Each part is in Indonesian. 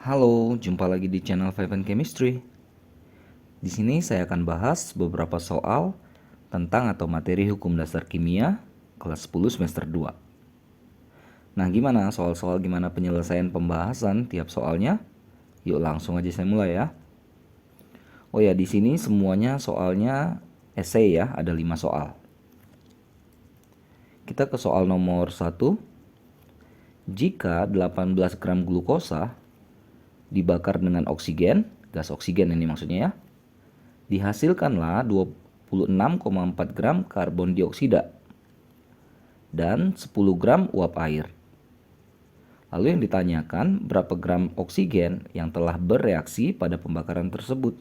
Halo, jumpa lagi di channel Five and Chemistry. Di sini saya akan bahas beberapa soal tentang atau materi hukum dasar kimia kelas 10 semester 2. Nah, gimana soal-soal gimana penyelesaian pembahasan tiap soalnya? Yuk langsung aja saya mulai ya. Oh ya, di sini semuanya soalnya essay ya, ada 5 soal. Kita ke soal nomor 1. Jika 18 gram glukosa dibakar dengan oksigen, gas oksigen ini maksudnya ya, dihasilkanlah 26,4 gram karbon dioksida dan 10 gram uap air. Lalu yang ditanyakan berapa gram oksigen yang telah bereaksi pada pembakaran tersebut.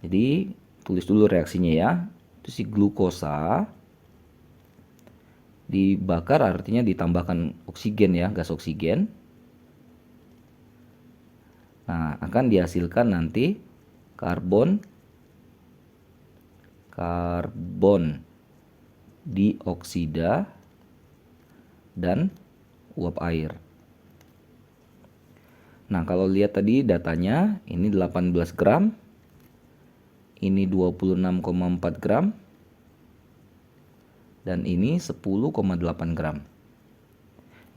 Jadi tulis dulu reaksinya ya. Itu si glukosa dibakar artinya ditambahkan oksigen ya, gas oksigen. Nah, akan dihasilkan nanti karbon dioksida dan uap air. Nah, kalau lihat tadi datanya, ini 18 gram, ini 26,4 gram, dan ini 10,8 gram.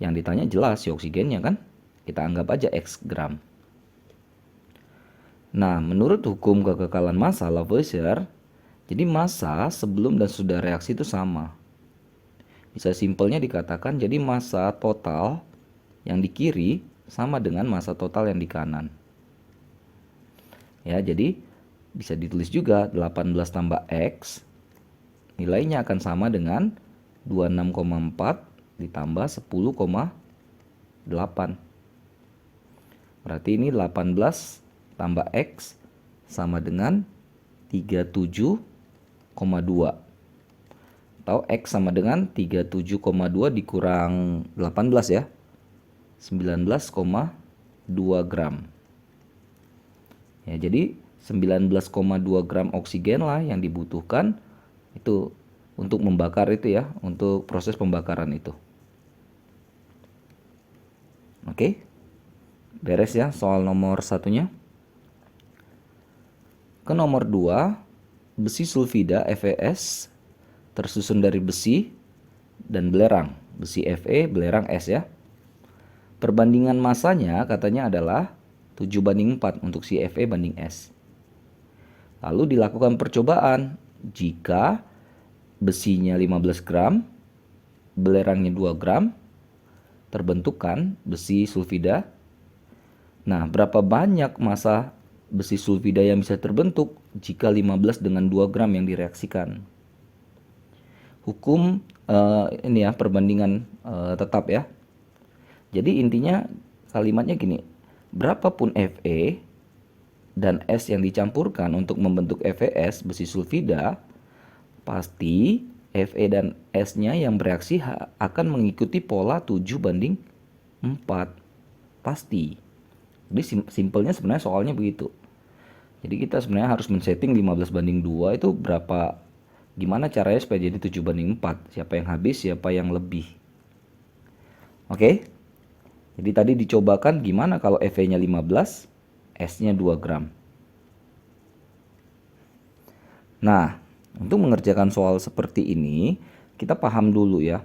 Yang ditanya jelas si oksigennya kan, kita anggap aja X gram. Nah, menurut hukum kekekalan massa Lavoisier, jadi massa sebelum dan sesudah reaksi itu sama. Bisa simpelnya dikatakan jadi massa total yang di kiri sama dengan massa total yang di kanan. Ya, jadi bisa ditulis juga 18 tambah X nilainya akan sama dengan 26,4 ditambah 10,8. Berarti ini 18 tambah X sama dengan 37,2. Atau X sama dengan 37,2 dikurang 18 ya. 19,2 gram. Ya, jadi 19,2 gram oksigen lah yang dibutuhkan itu untuk membakar itu ya, untuk proses pembakaran itu. Oke. Beres ya soal nomor satunya. Ke nomor 2, besi sulfida FeS tersusun dari besi dan belerang. Besi Fe, belerang S ya. Perbandingan masanya katanya adalah 7:4 untuk si Fe banding S. Lalu dilakukan percobaan jika besinya 15 gram, belerangnya 2 gram, terbentukkan besi sulfida. Nah, berapa banyak massa besi sulfida yang bisa terbentuk jika 15 dengan 2 gram yang direaksikan? Hukum ini ya, perbandingan tetap ya. Jadi intinya kalimatnya gini, berapapun Fe dan S yang dicampurkan untuk membentuk FeS besi sulfida, pasti Fe dan S-nya yang bereaksi akan mengikuti pola 7:4. Pasti. Jadi simpelnya sebenarnya soalnya begitu. Jadi kita sebenarnya harus men-setting 15:2 itu berapa, gimana caranya supaya jadi 7:4. Siapa yang habis, siapa yang lebih. Oke. Jadi tadi dicobakan gimana kalau Fe-nya 15, S-nya 2 gram. Nah, untuk mengerjakan soal seperti ini, kita paham dulu ya.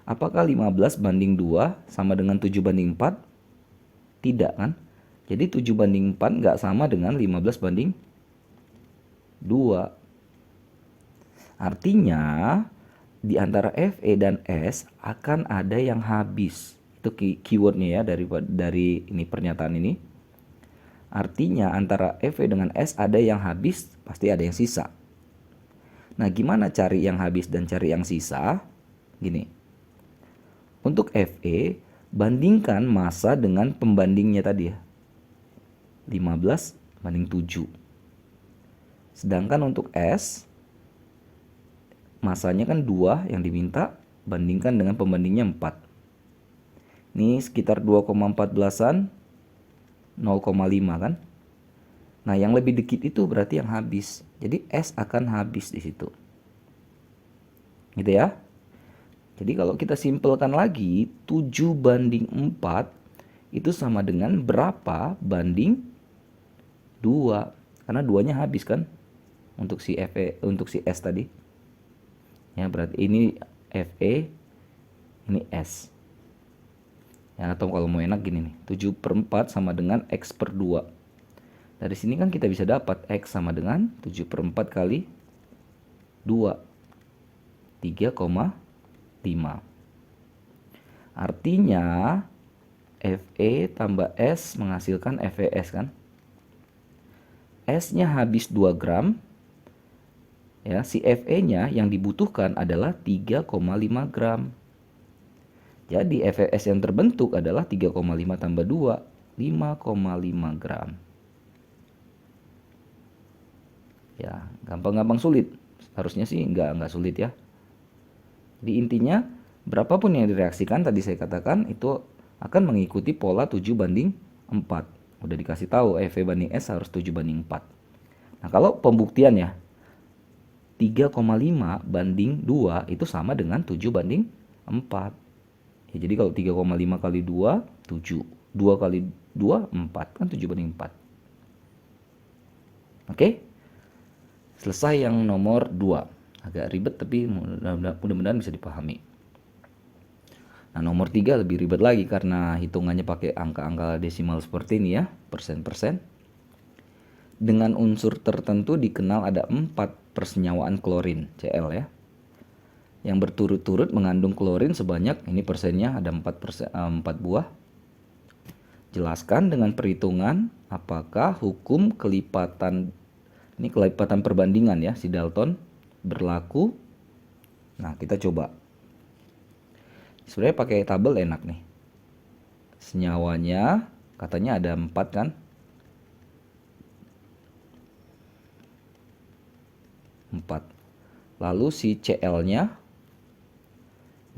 Apakah 15:2 sama dengan 7:4? Tidak kan? Jadi 7:4 nggak sama dengan 15:2. Artinya, di antara Fe dan S akan ada yang habis. Itu keywordnya ya dari ini pernyataan ini. Artinya antara Fe dengan S ada yang habis, pasti ada yang sisa. Nah, gimana cari yang habis dan cari yang sisa? Gini. Untuk Fe, bandingkan massa dengan pembandingnya tadi ya. 15:7. Sedangkan untuk S, massanya kan 2 yang diminta, bandingkan dengan pembandingnya 4. Ini sekitar 2,14an, 0,5 kan. Nah, yang lebih dikit itu berarti yang habis. Jadi S akan habis di situ. Gitu ya. Jadi kalau kita simpelkan lagi, 7:4 itu sama dengan berapa banding 2. Karena 2-nya habis kan untuk si FE, untuk si S tadi. Ya, berarti ini FE, ini S. Ya, atau kalau mau enak gini nih, 7/4 sama dengan X per 2. Dari sini kan kita bisa dapat X sama dengan 7/4 kali 2, 3,5. Artinya FE tambah S menghasilkan FES kan. S-nya habis 2 gram. Ya, si FE-nya yang dibutuhkan adalah 3,5 gram. Jadi FES yang terbentuk adalah 3,5 tambah 2, 5,5 gram. Ya, gampang-gampang sulit. Harusnya sih nggak sulit ya. Di intinya, berapapun yang direaksikan tadi saya katakan itu akan mengikuti pola 7/4. Udah dikasih tahu FE banding S harus 7/4. Nah, kalau pembuktian ya, 3,5 banding 2 itu sama dengan 7/4. Ya, jadi kalau 3,5 kali 2, 7. 2 kali 2, 4. Kan 7/4. Oke? Selesai yang nomor 2. Agak ribet tapi mudah-mudahan bisa dipahami. Nah, nomor 3 lebih ribet lagi karena hitungannya pakai angka-angka desimal seperti ini ya, persen-persen. Dengan unsur tertentu dikenal ada 4 persenyawaan klorin, Cl ya, yang berturut-turut mengandung klorin sebanyak, ini persennya ada 4 buah. Jelaskan dengan perhitungan apakah hukum kelipatan, ini kelipatan perbandingan ya, si Dalton berlaku. Nah, kita coba. Sebenarnya pakai tabel enak nih. Senyawanya katanya ada 4 kan. 4. Lalu si Cl-nya,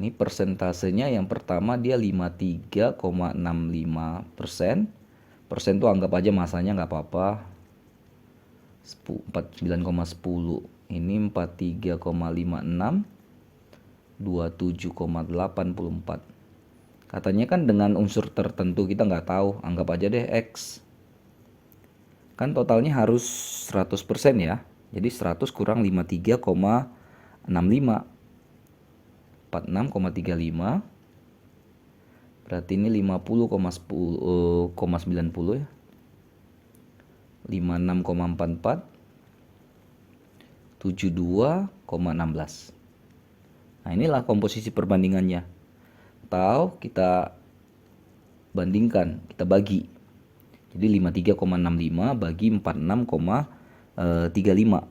ini persentasenya yang pertama dia 53,65%. Persen tuh anggap aja masanya nggak apa-apa. 49,10. Ini 43,56. 27,84. Katanya kan dengan unsur tertentu, kita nggak tahu, anggap aja deh X. Kan totalnya harus 100% ya. Jadi 100 kurang 53,65. 46,35. Berarti ini 50,90 ya. 56,44. 72,16. Nah, inilah komposisi perbandingannya. Atau kita bandingkan, kita bagi. Jadi 53,65 bagi 46,35.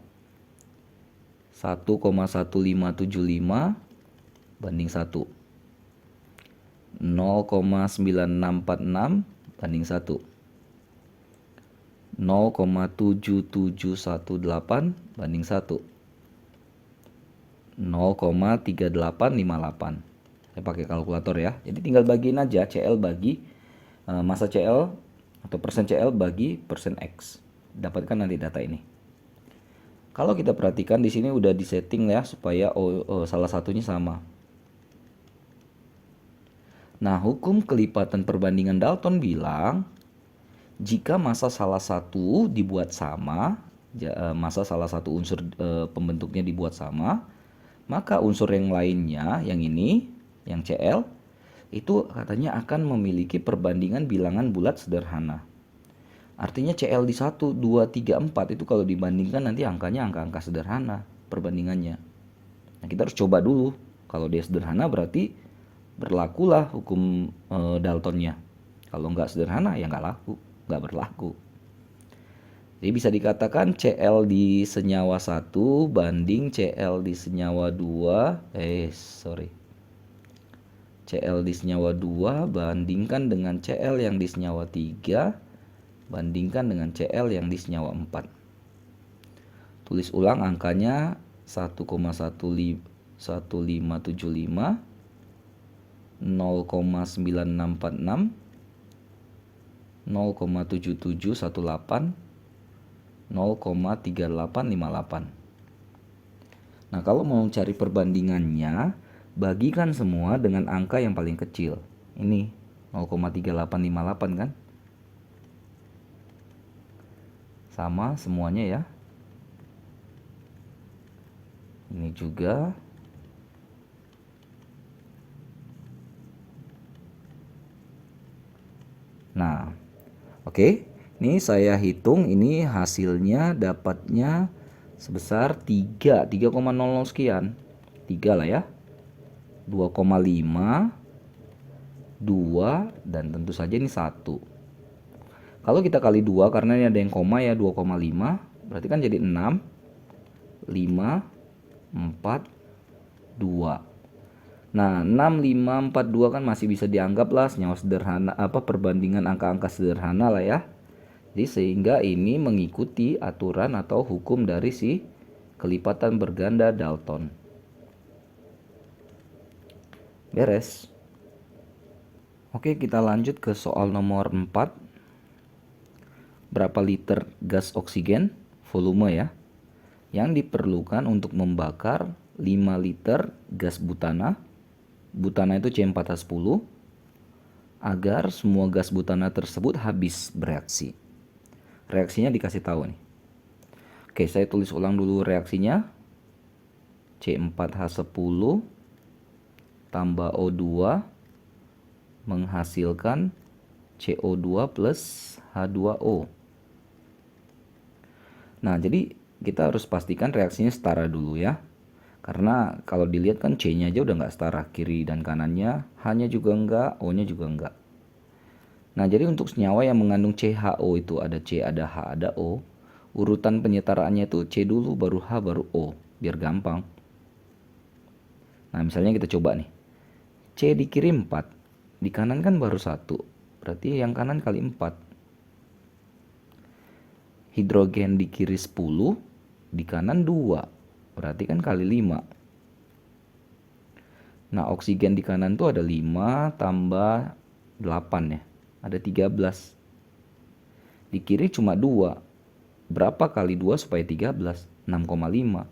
1,1575 banding 1. 0,9646 banding 1. 0,7718 banding 1. 0,3858. Saya pakai kalkulator ya. Jadi tinggal bagiin aja Cl bagi massa Cl atau persen Cl bagi persen X. Dapatkan nanti data ini. Kalau kita perhatikan di sini udah disetting ya supaya salah satunya sama. Nah, hukum kelipatan perbandingan Dalton bilang jika massa salah satu dibuat sama, massa salah satu unsur pembentuknya dibuat sama, maka unsur yang lainnya, yang ini, yang Cl, itu katanya akan memiliki perbandingan bilangan bulat sederhana. Artinya Cl di 1, 2, 3, 4 itu kalau dibandingkan nanti angkanya angka-angka sederhana perbandingannya. Nah, kita harus coba dulu. Kalau dia sederhana berarti berlakulah hukum Daltonnya. Kalau nggak sederhana ya nggak berlaku. Jadi bisa dikatakan Cl di senyawa 1 banding Cl di senyawa 2. Cl di senyawa 2 bandingkan dengan Cl yang di senyawa 3 bandingkan dengan Cl yang di senyawa 4. Tulis ulang angkanya 1,1575, 0,9646, 0,7718, 0,3858. Nah, kalau mau cari perbandingannya, bagikan semua dengan angka yang paling kecil. Ini 0,3858 kan? Sama semuanya ya. Ini juga. Nah, oke. Ini saya hitung, ini hasilnya dapatnya sebesar 3,00 sekian. 3 lah ya. 2,5, 2, dan tentu saja ini 1. Kalau kita kali 2, karena ini ada yang koma ya, 2,5, berarti kan jadi 6, 5, 4, 2. Nah, 6, 5, 4, 2 kan masih bisa dianggap lah senyawa sederhana, perbandingan angka-angka sederhana lah ya. Jadi sehingga ini mengikuti aturan atau hukum dari si kelipatan berganda Dalton. Beres. Oke, kita lanjut ke soal nomor 4. Berapa liter gas oksigen, volume ya, yang diperlukan untuk membakar 5 liter gas butana. Butana itu C4H10, agar semua gas butana tersebut habis bereaksi. Reaksinya dikasih tahu nih. Oke, saya tulis ulang dulu reaksinya. C4H10 tambah O2 menghasilkan CO2 plus H2O. Nah, jadi kita harus pastikan reaksinya setara dulu ya. Karena kalau dilihat kan C-nya aja udah nggak setara, kiri dan kanannya, H-nya juga enggak, O-nya juga enggak. Nah, jadi untuk senyawa yang mengandung CHO itu ada C, ada H, ada O. Urutan penyetaraannya itu C dulu, baru H, baru O. Biar gampang. Nah, misalnya kita coba nih. C di kiri 4. Di kanan kan baru 1. Berarti yang kanan kali 4. Hidrogen di kiri 10. Di kanan 2. Berarti kan kali 5. Nah, oksigen di kanan tuh ada 5 tambah 8 ya. Ada 13. Di kiri cuma 2. Berapa kali 2 supaya 13? 6,5.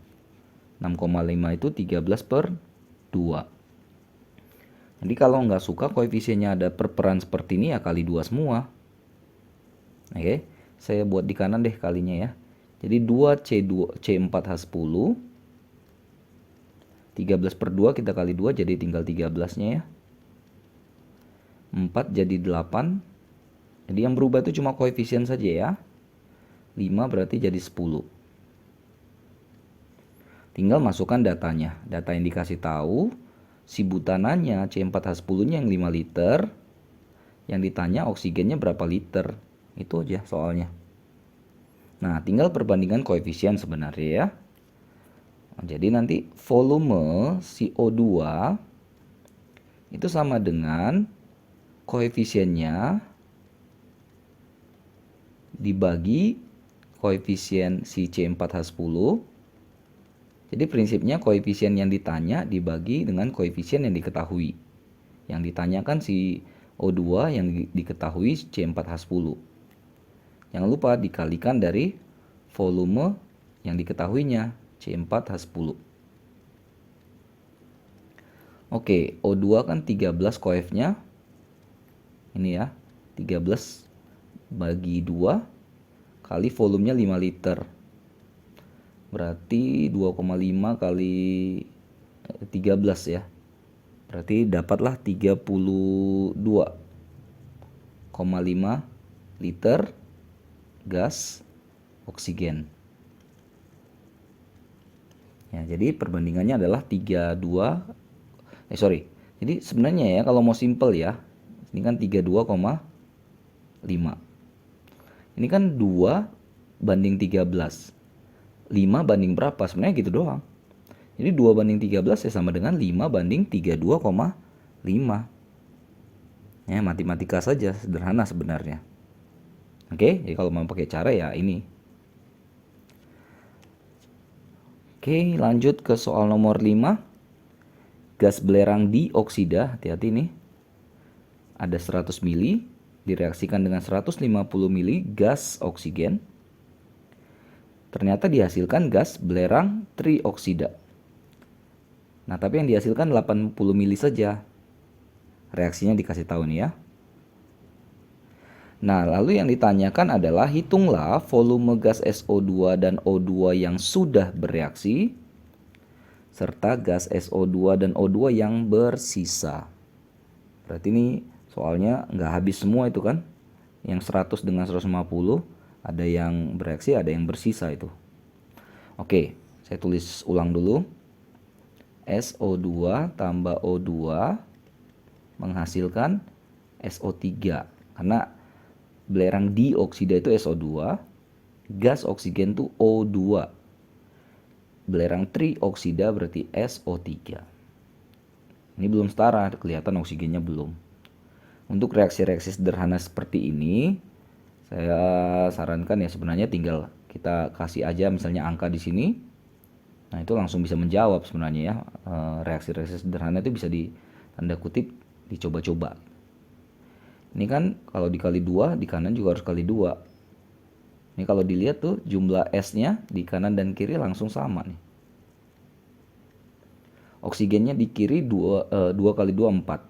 6,5 itu 13 per 2. Jadi kalau nggak suka koefisiennya ada perperan seperti ini ya kali 2 semua. Oke, saya buat di kanan deh kalinya ya. Jadi 2C2, C4H10. 13 per 2 kita kali 2 jadi tinggal 13-nya ya. 4 jadi 8. Jadi yang berubah itu cuma koefisien saja ya. 5 berarti jadi 10. Tinggal masukkan datanya. Data yang dikasih tahu, si butananya C4H10-nya yang 5 liter. Yang ditanya oksigennya berapa liter. Itu aja soalnya. Nah, tinggal perbandingan koefisien sebenarnya ya. Jadi nanti volume CO2 itu sama dengan koefisiennya dibagi koefisien si C4H10. Jadi prinsipnya koefisien yang ditanya dibagi dengan koefisien yang diketahui. Yang ditanyakan si O2, yang diketahui C4H10. Jangan lupa dikalikan dari volume yang diketahuinya C4H10. Oke, O2 kan 13 koefnya. Ini ya, 13 bagi 2 kali volumenya 5 liter. Berarti 2,5 kali 13 ya. Berarti dapatlah 32,5 liter gas oksigen. Ya, jadi perbandingannya adalah 32. Jadi sebenarnya ya kalau mau simple ya, ini kan 32,5. Ini kan 2 banding 13. 5 banding berapa? Sebenarnya gitu doang. Jadi 2 banding 13 ya sama dengan 5 banding 32,5. Ya, matematika saja, sederhana sebenarnya. Oke, jadi kalau mau pakai cara ya ini. Oke, lanjut ke soal nomor 5. Gas belerang dioksida, hati-hati nih. Ada 100 mili direaksikan dengan 150 mili gas oksigen. Ternyata dihasilkan gas belerang trioksida. Nah, tapi yang dihasilkan 80 mili saja. Reaksinya dikasih tahu nih ya. Nah, lalu yang ditanyakan adalah hitunglah volume gas SO2 dan O2 yang sudah bereaksi serta gas SO2 dan O2 yang bersisa. Berarti ini soalnya nggak habis semua itu kan. Yang 100 dengan 150 ada yang bereaksi, ada yang bersisa itu. Oke, saya tulis ulang dulu. SO2 tambah O2 menghasilkan SO3. Karena belerang dioksida itu SO2, gas oksigen itu O2. Belerang trioksida berarti SO3. Ini belum setara, kelihatan oksigennya belum. Untuk reaksi-reaksi sederhana seperti ini, saya sarankan ya sebenarnya tinggal kita kasih aja misalnya angka di sini. Nah, itu langsung bisa menjawab sebenarnya ya. Reaksi-reaksi sederhana itu bisa di tanda kutip dicoba-coba. Ini kan kalau dikali 2, di kanan juga harus kali 2. Ini kalau dilihat tuh jumlah S-nya di kanan dan kiri langsung sama nih. Oksigennya di kiri 2 kali 2 4.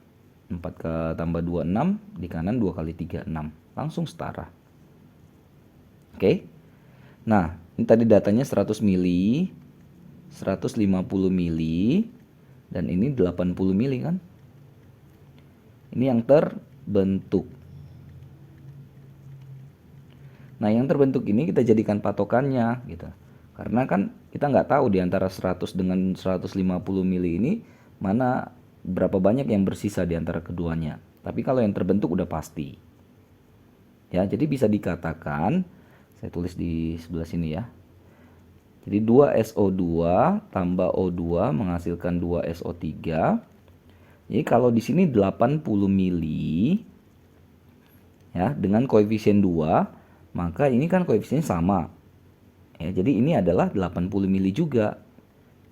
4 ke tambah 2 6, di kanan 2 kali 3 6. Langsung setara. Oke. Nah, ini tadi datanya 100 mili, 150 mili, dan ini 80 mili kan. Ini yang terbentuk. Nah, yang terbentuk ini kita jadikan patokannya gitu. Karena kan kita nggak tahu di antara 100 dengan 150 mili ini mana berapa banyak yang bersisa di antara keduanya. Tapi kalau yang terbentuk udah pasti. Ya, jadi bisa dikatakan, saya tulis di sebelah sini ya. Jadi 2SO2 tambah O2 menghasilkan 2SO3. Jadi kalau di sini 80 mili ya dengan koefisien 2, maka ini kan koefisiennya sama. Ya, jadi ini adalah 80 mili juga.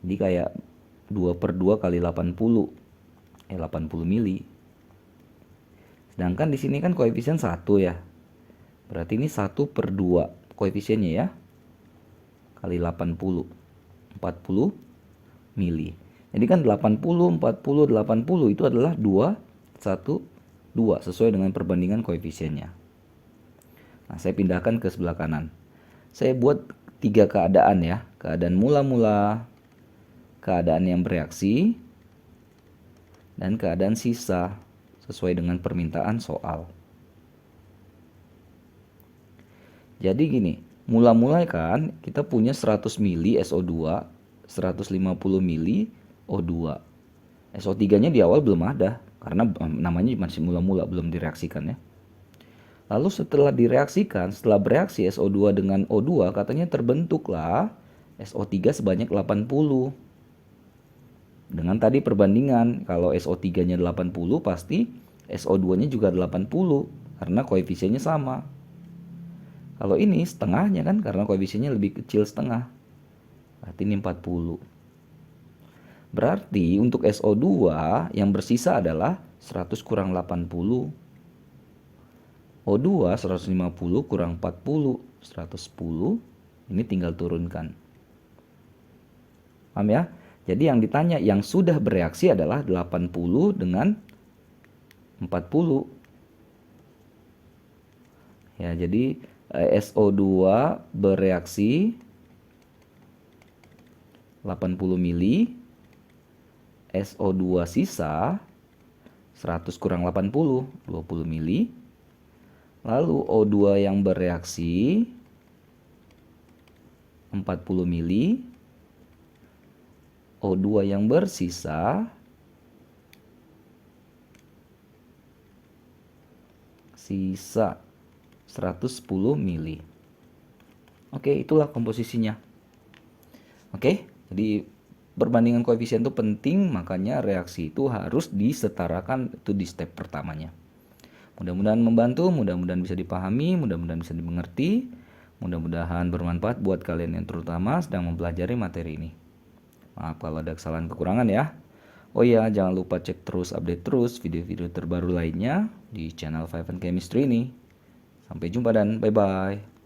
Jadi kayak 2/2 kali 80. 80 mili. Sedangkan di sini kan koefisien 1 ya. Berarti ini 1/2 koefisiennya ya. Kali 80. 40 mili. Jadi kan 80, 40, 80 itu adalah 2, 1, 2 sesuai dengan perbandingan koefisiennya. Nah, saya pindahkan ke sebelah kanan. Saya buat 3 keadaan ya. Keadaan mula-mula, keadaan yang bereaksi, dan keadaan sisa sesuai dengan permintaan soal. Jadi gini, mula-mula kan kita punya 100 mili SO2, 150 mili O2. SO3-nya di awal belum ada karena namanya masih mula-mula, belum direaksikan ya. Lalu setelah direaksikan, setelah bereaksi SO2 dengan O2 katanya terbentuklah SO3 sebanyak 80. Dengan tadi perbandingan, kalau SO3-nya 80 pasti SO2-nya juga 80 karena koefisiennya sama. Kalau ini setengahnya kan karena koefisiennya lebih kecil setengah. Berarti ini 40. Berarti untuk SO2 yang bersisa adalah 100 kurang 80. O2 150 kurang 40, 110. Ini tinggal turunkan. Paham ya? Jadi yang ditanya yang sudah bereaksi adalah 80 dengan 40. Ya, jadi SO2 bereaksi 80 mili, SO2 sisa 100 kurang 80, 20 mili. Lalu O2 yang bereaksi 40 mili. O2 yang bersisa sisa 110 mili. Oke, itulah komposisinya. Oke, jadi perbandingan koefisien itu penting, makanya reaksi itu harus disetarakan itu di step pertamanya. Mudah-mudahan membantu, mudah-mudahan bisa dipahami, mudah-mudahan bisa dimengerti, mudah-mudahan bermanfaat buat kalian yang terutama sedang mempelajari materi ini. Maaf kalau ada kesalahan kekurangan ya. Oh iya, jangan lupa cek terus, update terus video-video terbaru lainnya di channel Five and Chemistry ini. Sampai jumpa dan bye-bye.